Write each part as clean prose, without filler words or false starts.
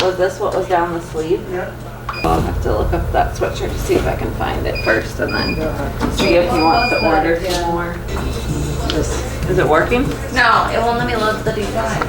Was this what was down the sleeve? Yeah. I'll have to look up that sweatshirt to see if I can find it first and then see if he wants to order some more. Is it working? No, it won't let me load the design.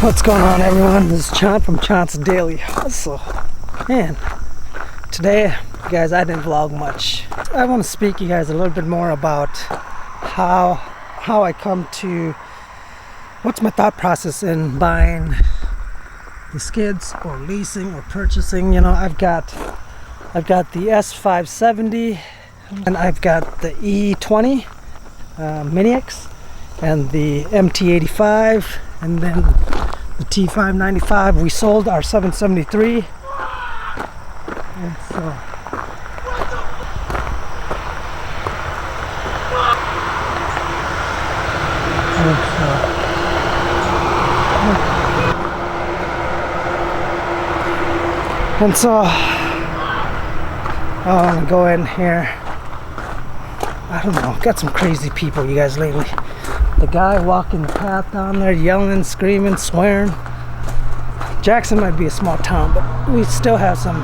What's going on, everyone? This is Chant from Chant's Daily Hustle. Man, today, guys, I didn't vlog much. I want to speak to you guys a little bit more about how I come to, what's my thought process in buying the skids or leasing or purchasing. You know, I've got the S570 and I've got the E20 Mini X and the MT85 and then the T595. We sold our 773 and so I want to go in here. I don't know, got some crazy people, you guys, lately. The guy walking the path down there yelling, screaming, swearing. Jackson might be a small town, but we still have some,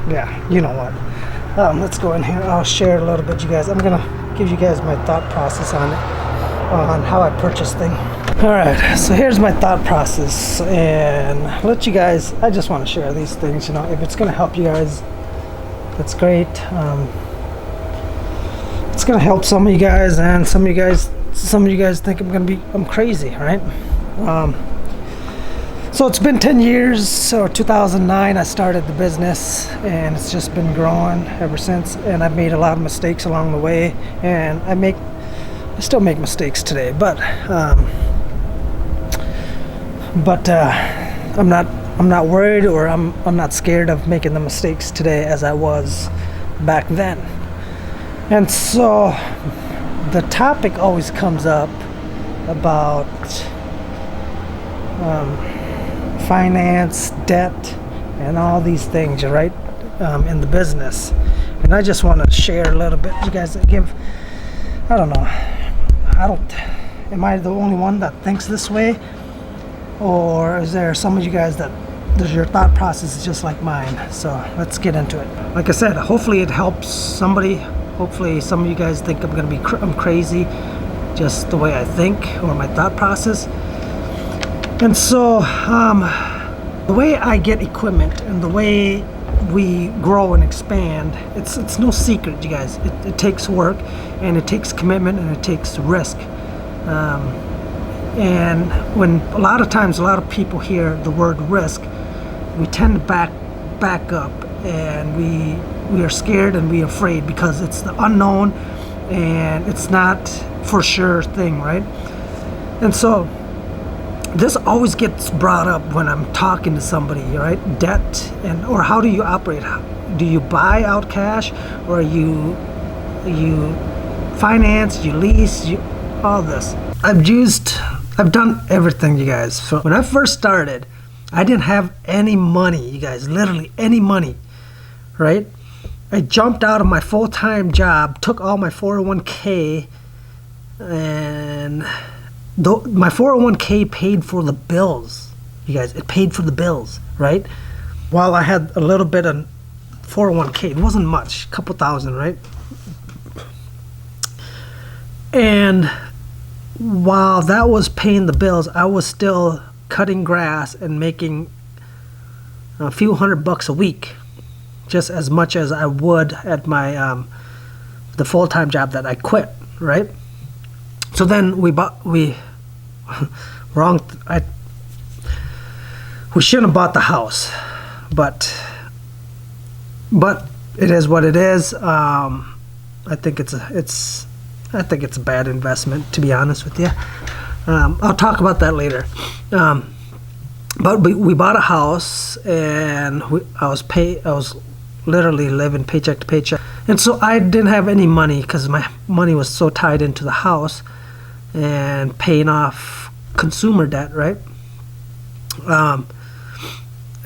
yeah, you know what. Let's go in here. I'll share a little bit, you guys. I'm gonna give you guys my thought process on it, on how I purchased things. Alright, so here's my thought process, and let you guys, I just want to share these things, you know, if it's gonna help you guys, that's great. It's gonna help some of you guys, and some of you guys think I'm crazy, right? So it's been 10 years. So 2009 I started the business, and it's just been growing ever since, and I've made a lot of mistakes along the way, and I still make mistakes today, but I'm not worried, or I'm not scared of making the mistakes today as I was back then. And so the topic always comes up about finance, debt, and all these things, right, in the business. And I just want to share a little bit. You guys I don't know. Am I the only one that thinks this way? Or is there some of you guys that your thought process is just like mine? So let's get into it. Like I said, hopefully it helps somebody. Hopefully some of you guys think I'm crazy, just the way I think or my thought process. And so the way I get equipment and the way we grow and expand, it's no secret, you guys. It takes work, and it takes commitment, and it takes risk. And when a lot of times a lot of people hear the word risk, we tend to back up, and we are scared and we are afraid because it's the unknown and it's not for sure thing, right? And so this always gets brought up when I'm talking to somebody, right? Debt, or how do you operate? Do you buy out cash, or you finance, you lease, all this? I've done everything, you guys. So when I first started, I didn't have any money, you guys, literally any money, right? I jumped out of my full-time job, took all my 401k, and my 401k paid for the bills, you guys. It paid for the bills, right? While I had a little bit of 401k, it wasn't much, a couple thousand, right? And while that was paying the bills, I was still cutting grass and making a few $100 a week, just as much as I would at my the full-time job that I quit, right? So then we shouldn't have bought the house, but it is what it is. I think it's a bad investment, to be honest with you. I'll talk about that later. But we bought a house, and I was literally living paycheck to paycheck, and so I didn't have any money because my money was so tied into the house and paying off consumer debt, right?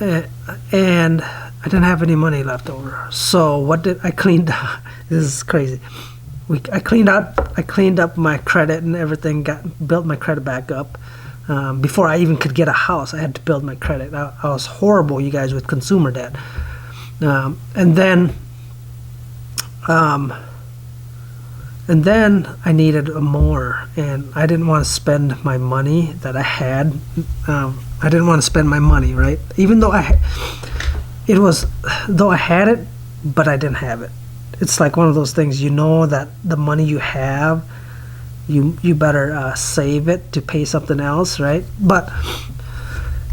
And I didn't have any money left over. So what did I cleaned? This is crazy. I cleaned up my credit and everything. Built my credit back up. Before I even could get a house, I had to build my credit. I was horrible, you guys, with consumer debt. And then I needed more, and I didn't want to spend my money that I had. I didn't want to spend my money, right? Even though I had it, but I didn't have it. It's like one of those things, you know, that the money you have, you better save it to pay something else, right? But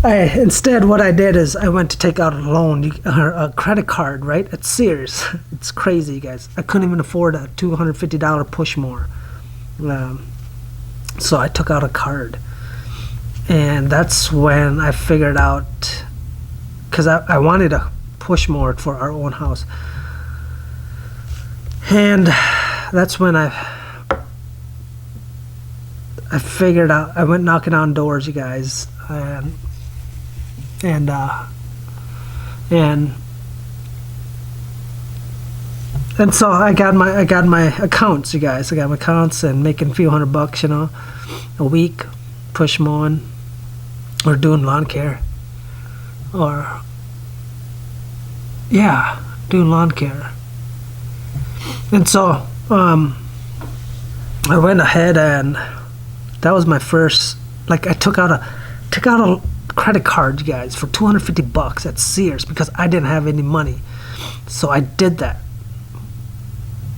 instead, what I did is I went to take out a loan, a credit card, right, at Sears. It's crazy, you guys. I couldn't even afford a $250 Pushmore. So I took out a card. And that's when I figured out, because I wanted a Pushmore for our own house. And that's when I figured out, I went knocking on doors, you guys, and so I got my accounts, you guys. I got my accounts and making a few $100, you know, a week, push mowing, or doing lawn care, or doing lawn care. And so I went ahead, and that was my first, like, I took out a credit card, you guys, for $250 at Sears because I didn't have any money. So I did that,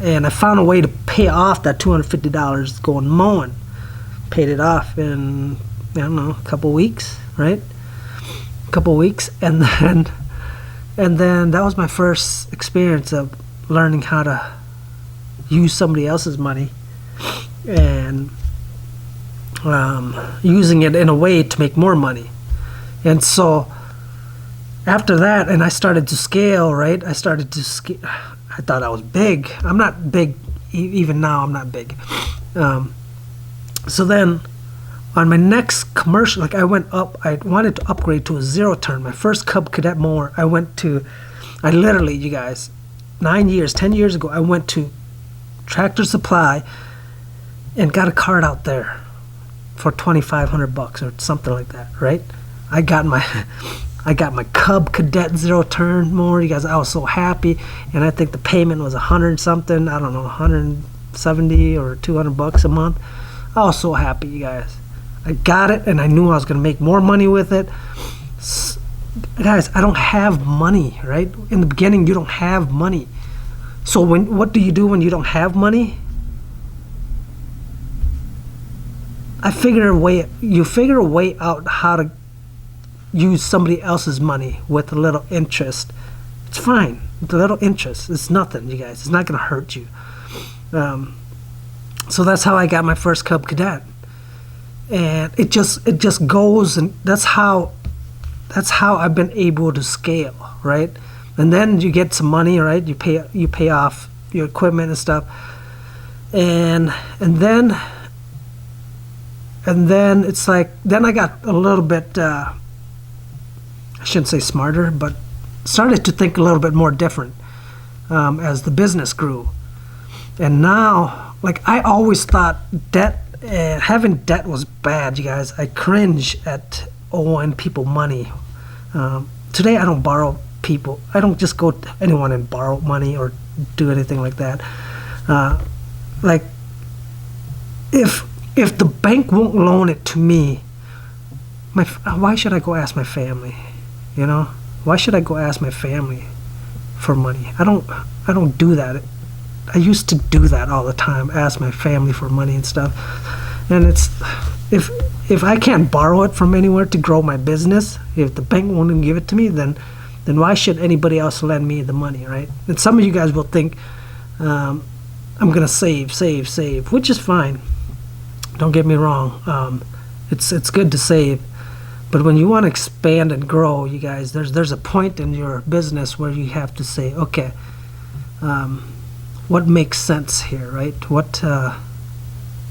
and I found a way to pay off that $250 going mowing. Paid it off in, I don't know, a couple weeks, right? A couple weeks, and then that was my first experience of learning how to use somebody else's money and using it in a way to make more money. And so after that, and I started to scale, right? I thought I was big. I'm not big. Even now, I'm not big. So then on my next commercial, like, I wanted to upgrade to a zero turn. My first Cub Cadet mower, I literally, you guys, 10 years ago, I went to Tractor Supply and got a card out there for $2,500 or something like that, right? I got my Cub Cadet zero turn mower, you guys. I was so happy, and I think the payment was 100 something, I don't know, 170 or $200 a month. I was so happy, you guys. I got it, and I knew I was going to make more money with it. Guys, I don't have money, right? In the beginning, you don't have money. So what do you do when you don't have money? You figure a way out how to use somebody else's money with a little interest. It's fine. With a little interest. It's nothing, you guys. It's not going to hurt you. So that's how I got my first Cub Cadet. And it just goes, and that's how I've been able to scale, right? And then you get some money, right? You pay off your equipment and stuff, and then it's like, then I got a little bit, I shouldn't say smarter, but started to think a little bit more different as the business grew. And now, like, I always thought having debt was bad, you guys. I cringe at owing people money. Today I don't borrow people. I don't just go to anyone and borrow money or do anything like that. Like, if the bank won't loan it to me, why should I go ask my family? You know, why should I go ask my family for money? I don't do that. I used to do that all the time, ask my family for money and stuff. And it's if I can't borrow it from anywhere to grow my business, if the bank won't even give it to me, then why should anybody else lend me the money, right? And some of you guys will think I'm gonna save, which is fine. Don't get me wrong. It's good to save, but when you want to expand and grow, you guys, there's a point in your business where you have to say, okay, what makes sense here, right? What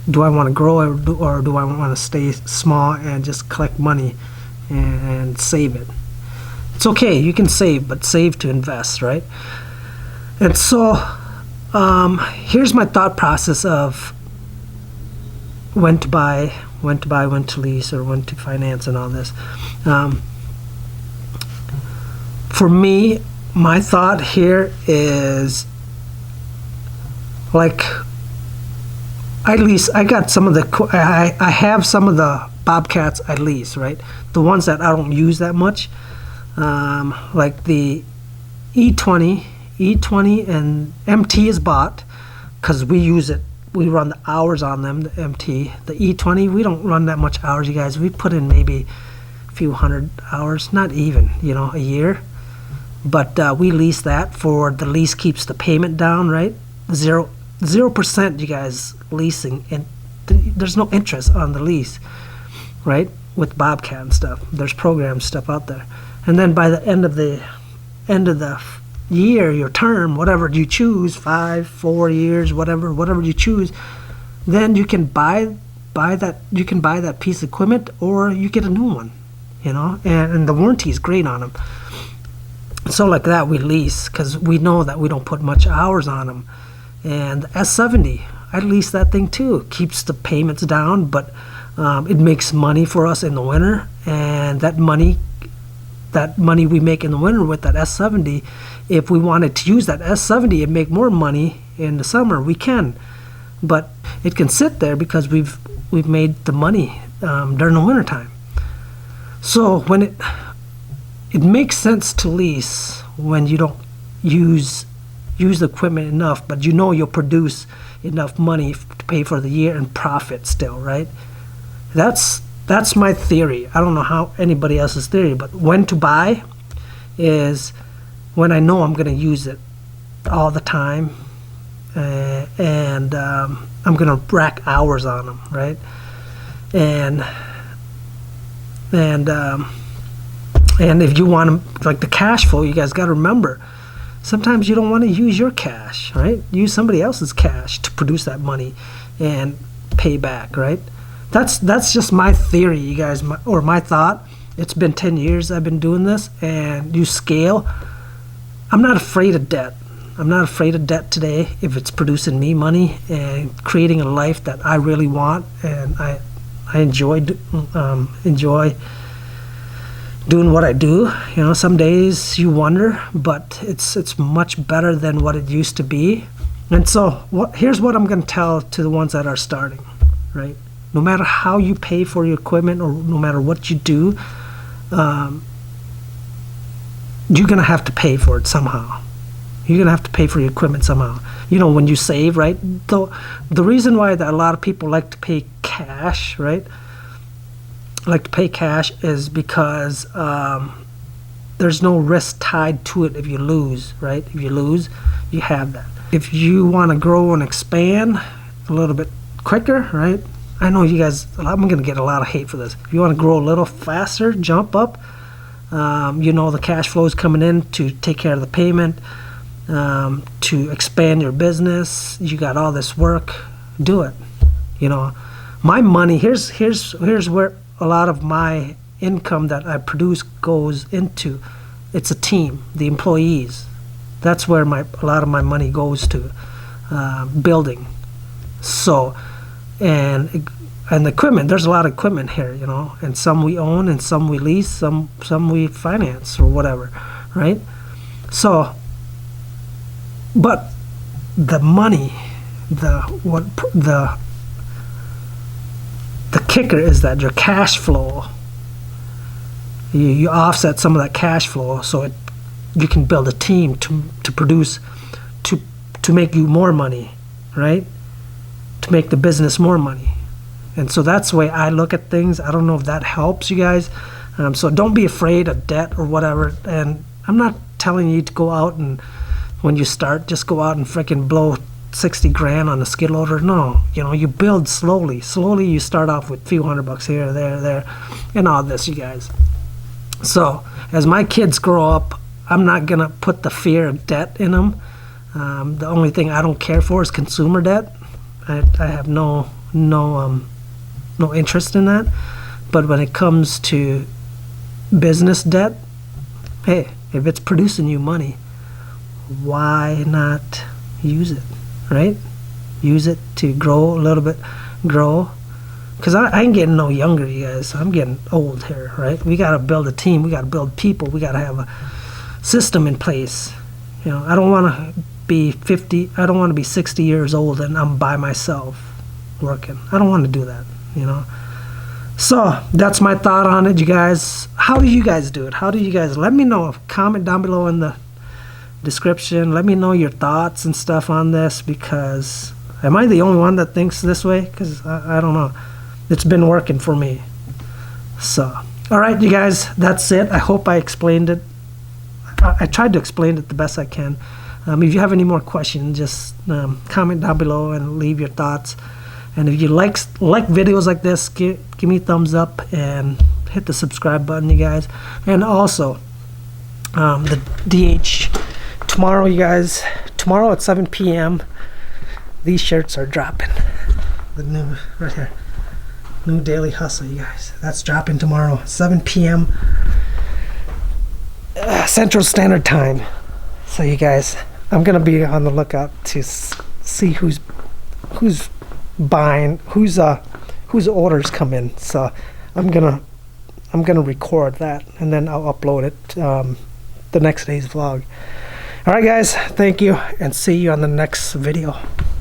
do I want to grow, or do I want to stay small and just collect money and save it? It's okay, you can save, but save to invest, right? And so here's my thought process of when to buy, when to lease, or when to finance and all this. For me, my thought here is, like, I got some of the, I have some of the Bobcats I lease, right? The ones that I don't use that much, like the E20 and MT is bought because we use it. We run the hours on them, the MT. The E20, we don't run that much hours, you guys. We put in maybe a few hundred hours, not even, you know, a year. But we lease that for, the lease keeps the payment down, right? 0%, you guys, leasing, and there's no interest on the lease, right? With Bobcat and stuff. There's program stuff out there. And then by the end of the year, your term, whatever you choose, 5, 4 years, whatever you choose, then you can buy that piece of equipment, or you get a new one, you know, and the warranty is great on them. So like that, we lease because we know that we don't put much hours on them. And the S70, I lease that thing too. Keeps the payments down, but it makes money for us in the winter, and that money we make in the winter with that S70, if we wanted to use that S70 and make more money in the summer, we can. But it can sit there because we've made the money during the winter time. So when it makes sense to lease when you don't use the equipment enough, but you know you'll produce enough money to pay for the year and profit still, right? That's my theory. I don't know how anybody else's theory, but when to buy is when I know I'm going to use it all the time, and I'm going to rack hours on them, right? And if you want to, like the cash flow, you guys got to remember, sometimes you don't want to use your cash, right? Use somebody else's cash to produce that money and pay back, right? That's just my theory, you guys, or my thought. It's been 10 years I've been doing this, and you scale. I'm not afraid of debt. I'm not afraid of debt today if it's producing me money and creating a life that I really want, and I enjoy doing what I do. You know, some days you wonder, but it's much better than what it used to be. And so here's what I'm going to tell to the ones that are starting, right? No matter how you pay for your equipment, or no matter what you do, you're going to have to pay for it somehow. You're going to have to pay for your equipment somehow. You know, when you save, right? The reason why that a lot of people like to pay cash, right? Like to pay cash is because there's no risk tied to it if you lose, right? If you lose, you have that. If you want to grow and expand a little bit quicker, right? I know you guys, I'm going to get a lot of hate for this. If you want to grow a little faster, jump up, you know the cash flow is coming in to take care of the payment, to expand your business. You got all this work, do it. You know, my money, here's where a lot of my income that I produce goes into. It's a team, the employees. That's where a lot of my money goes to, building. So, and the equipment, there's a lot of equipment here, you know, and some we own and some we lease, some we finance or whatever, right? So, but the money, kicker is that your cash flow, you offset some of that cash flow, so you can build a team to produce, to make you more money, right? To make the business more money. And so that's the way I look at things. I don't know if that helps you guys. So don't be afraid of debt or whatever. And I'm not telling you to go out and when you start, just go out and freaking blow 60 grand on a skid loader. No, you build slowly. Slowly you start off with a few $100 here, there, and all this, you guys. So as my kids grow up, I'm not gonna put the fear of debt in them. The only thing I don't care for is consumer debt. I have no interest in that. But when it comes to business debt, hey, if it's producing you money, why not use it, right? Use it to grow a little bit, because I ain't getting no younger, you guys. I'm getting old here, right? We got to build a team. We got to build people. We got to have a system in place. I don't want to be 50. I don't want to be 60 years old and I'm by myself working. I don't want to do that, So that's my thought on it, you guys. How do you guys do it? How do you guys? Let me know. Comment down below in the description. Let me know your thoughts and stuff on this, because am I the only one that thinks this way? Because I don't know. It's been working for me. So, all right, you guys, that's it. I hope I explained it. I tried to explain it the best I can. If you have any more questions, just comment down below and leave your thoughts. And if you like videos like this, give me a thumbs up and hit the subscribe button, you guys. And also, the DH tomorrow, you guys. Tomorrow at 7 p.m. These shirts are dropping. The new right here, new Daily Hustle, you guys. That's dropping tomorrow, 7 p.m. Central Standard Time. So you guys, I'm gonna be on the lookout to see who's buying, whose orders come in. So I'm gonna record that and then I'll upload it the next day's vlog. All right, guys, thank you and see you on the next video.